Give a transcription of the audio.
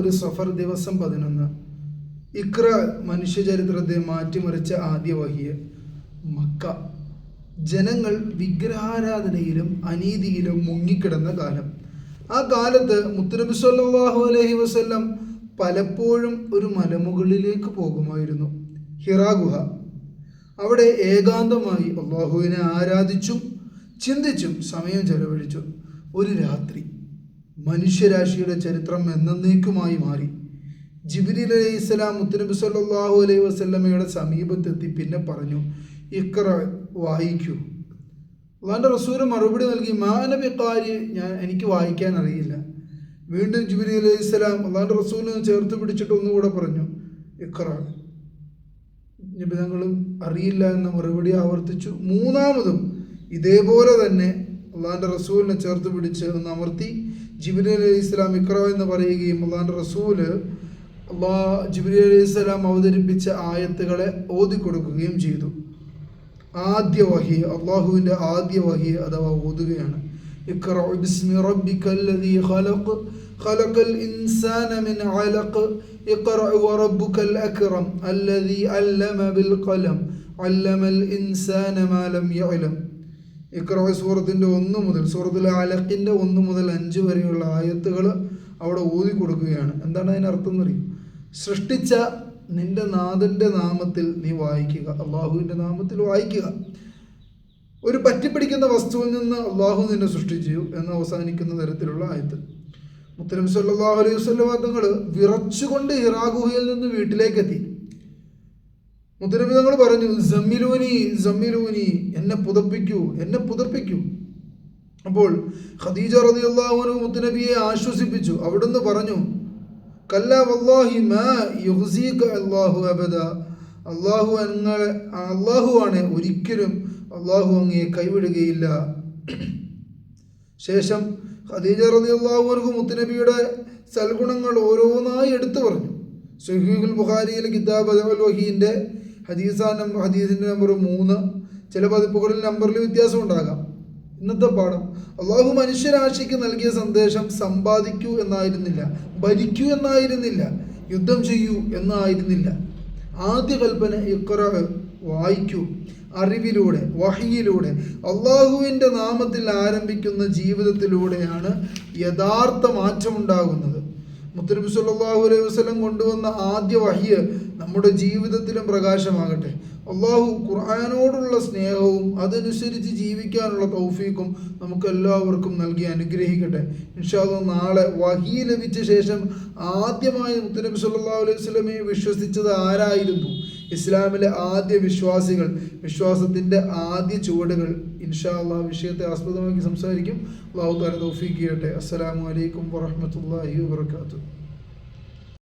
ഒരു സഫർ ദിവസം 11. ഇഖ്റ മനുഷ്യചരിത്രത്തെ മാറ്റിമറിച്ച ആദ്യ വഹിയ്. മക്ക. ജനങ്ങൾ വിഗ്രഹാരാധനയിലും അനീതിയിലും മുങ്ങിക്കിടന്ന കാലം. ആ കാലത്ത് മുത്തുനബി സ്വല്ലല്ലാഹു അലൈഹി വസല്ലം പലപ്പോഴും ഒരു മലമുകളിലേക്ക് പോകുമായിരുന്നു, ഹിറാ ഗുഹ. അവിടെ ഏകാന്തമായി അള്ളാഹുവിനെ ആരാധിച്ചും ചിന്തിച്ചും സമയം ചെലവഴിച്ചു. ഒരു രാത്രി മനുഷ്യരാശിയുടെ ചരിത്രം എന്നേക്കുമായി മാറി. ജിബ്രീൽ അലൈഹിസ്സലാം മുത്തുനബി സ്വല്ലല്ലാഹു അലൈഹി വസല്ലമയുടെ സമീപത്തെത്തി പിന്നെ പറഞ്ഞു, ഇഖ്റ, വായിക്കൂ. അള്ളാഹുവിൻ്റെ റസൂൽ മറുപടി നൽകി, മാ അന ബിഖാരി, എനിക്ക് വായിക്കാൻ അറിയില്ല. വീണ്ടും ജിബ്രീൽ അലൈഹിസ്സലാം അള്ളാഹുവിൻ്റെ റസൂലിനെ ചേർത്ത് പിടിച്ചിട്ട് ഒന്നുകൂടെ പറഞ്ഞു, ഇഖ്റ. നിബിധങ്ങളും അറിയില്ല എന്ന മറുപടി ആവർത്തിച്ചു. മൂന്നാമതും ഇതേപോലെ തന്നെ അള്ളാഹുവിൻ്റെ റസൂലിനെ ചേർത്ത് പിടിച്ച് ഒന്ന് അമർത്തി ജിബ്രീൽ അലൈഹിസ്സലാം ഇഖ്റ എന്ന് പറയുകയും അള്ളാഹുവിൻ്റെ റസൂല് ജിബ്രീൽ അലൈഹിസ്സലാം അവതരിപ്പിച്ച ആയത്തുകളെ ഓതിക്കൊടുക്കുകയും ചെയ്തു. ആദ്യ വഹി, അള്ളാഹുവിൻ്റെ ആദ്യ വഹി അഥവാ ഓതുകയാണ്. ഇഖ്റ ബിസ്മി റബ്ബിക്കല്ലദീ ഖലഖ് ഖലഖൽ ഇൻസാന മിൻ അലഖ് ഇഖ്റ വറബ്ബുക്കൽ അക്റം അല്ലദീ അല്ലമ ബിൽ ഖലം അല്ലമൽ ഇൻസാന മാ ലം യഅലം. ഇഖ്റ സൂറത്തിൻ്റെ 1 മുതൽ സൂറത്തുൽ അലഖിൻ്റെ 1 മുതൽ 5 വരെയുള്ള ആയത്തുകൾ അവിടെ ഓതി കൊടുക്കുകയാണ്. എന്താണ് അതിനർത്ഥം എന്നറിയും? സൃഷ്ടിച്ച നിന്റെ നാഥൻ്റെ നാമത്തിൽ നീ വായിക്കുക, അള്ളാഹുവിൻ്റെ നാമത്തിൽ വായിക്കുക. ഒരു പറ്റിപ്പിടിക്കുന്ന വസ്തുവിൽ നിന്ന് അള്ളാഹു നിന്നെ സൃഷ്ടിച്ചു എന്ന് അവസാനിക്കുന്ന തരത്തിലുള്ള ആയത്ത്. മുത്തനബി സല്ലല്ലാഹു അലൈഹി വസല്ലം തങ്ങൾ വിറച്ചുകൊണ്ട് ഹിറാ ഗുഹയിൽ നിന്ന് വീട്ടിലേക്കെത്തി. മുത്തനബി തങ്ങൾ പറഞ്ഞു, സമ്മിലൂനി സമ്മിലൂനി, എന്നെ പുതപ്പിക്കൂ, എന്നെ പുതപ്പിക്കൂ. അപ്പോൾ ഖദീജ റളിയല്ലാഹു അൻഹ മുത്തനബിയെ ആശ്വസിപ്പിച്ചു. അവിടുന്ന് പറഞ്ഞു, കല്ല വല്ലാഹി മാ യുഖ്സീക അല്ലാഹു അബദ, അള്ളാഹുവാണ്, ഒരിക്കലും അള്ളാഹു അങ്ങയെ കൈവിടുകയില്ല. ശേഷം ഖദീജ റളിയല്ലാഹു അൻഹ മുത്തനബിയുടെ സൽഗുണങ്ങൾ ഓരോന്നായി എടുത്തു പറഞ്ഞു. സ്വഹീഹുൽ ബുഖാരിയിലെ കിതാബ് അൽ വഹീൻ്റെ ഹദീസിൻ്റെ നമ്പർ 3. ചില പതിപ്പുകളിൽ നമ്പറിൽ വ്യത്യാസം ഉണ്ടാകാം. ഇന്നത്തെ പാഠം, അള്ളാഹു മനുഷ്യരാശിക്ക് നൽകിയ സന്ദേശം സമ്പാദിക്കൂ എന്നായിരുന്നില്ല, ഭരിക്കൂ എന്നായിരുന്നില്ല, യുദ്ധം ചെയ്യൂ എന്നായിരുന്നില്ല. ആദ്യ കൽപ്പന ഇഖ്റ, വായിക്കൂ. അറിവിലൂടെ, വഹിയിലൂടെ, അള്ളാഹുവിൻ്റെ നാമത്തിൽ ആരംഭിക്കുന്ന ജീവിതത്തിലൂടെയാണ് യഥാർത്ഥ മാറ്റമുണ്ടാകുന്നത്. മുത്തനബി സല്ലല്ലാഹു അലൈഹി വസല്ലം കൊണ്ടുവന്ന ആദ്യ വഹ്യ് നമ്മുടെ ജീവിതത്തിലും പ്രകാശമാകട്ടെ. അള്ളാഹു ഖുർആനോടുള്ള സ്നേഹവും അതനുസരിച്ച് ജീവിക്കാനുള്ള തൗഫീഖും നമുക്ക് എല്ലാവർക്കും നൽകി അനുഗ്രഹിക്കട്ടെ. ഇൻഷാ അല്ലാഹ് നാളെ വഹി ലഭിച്ച ശേഷം ആദ്യമായി മുത്തനബി സല്ലല്ലാഹു അലൈഹി വസല്ലമയെ വിശ്വസിച്ചത് ആരായിരുന്നു? ഇസ്ലാമിലെ ആദ്യ വിശ്വാസികൾ, വിശ്വാസത്തിൻ്റെ ആദ്യ ചുവടുകൾ. ഇൻഷാ അല്ലാഹ് വിഷയത്തെ ആസ്പദമാക്കി സംസാരിക്കും. അല്ലാഹു തആല തൗഫീഖ് ചെയ്യട്ടെ. അസ്സലാമു അലൈക്കും വറഹ്മത്തുള്ളാഹി വബറകാതുഹു.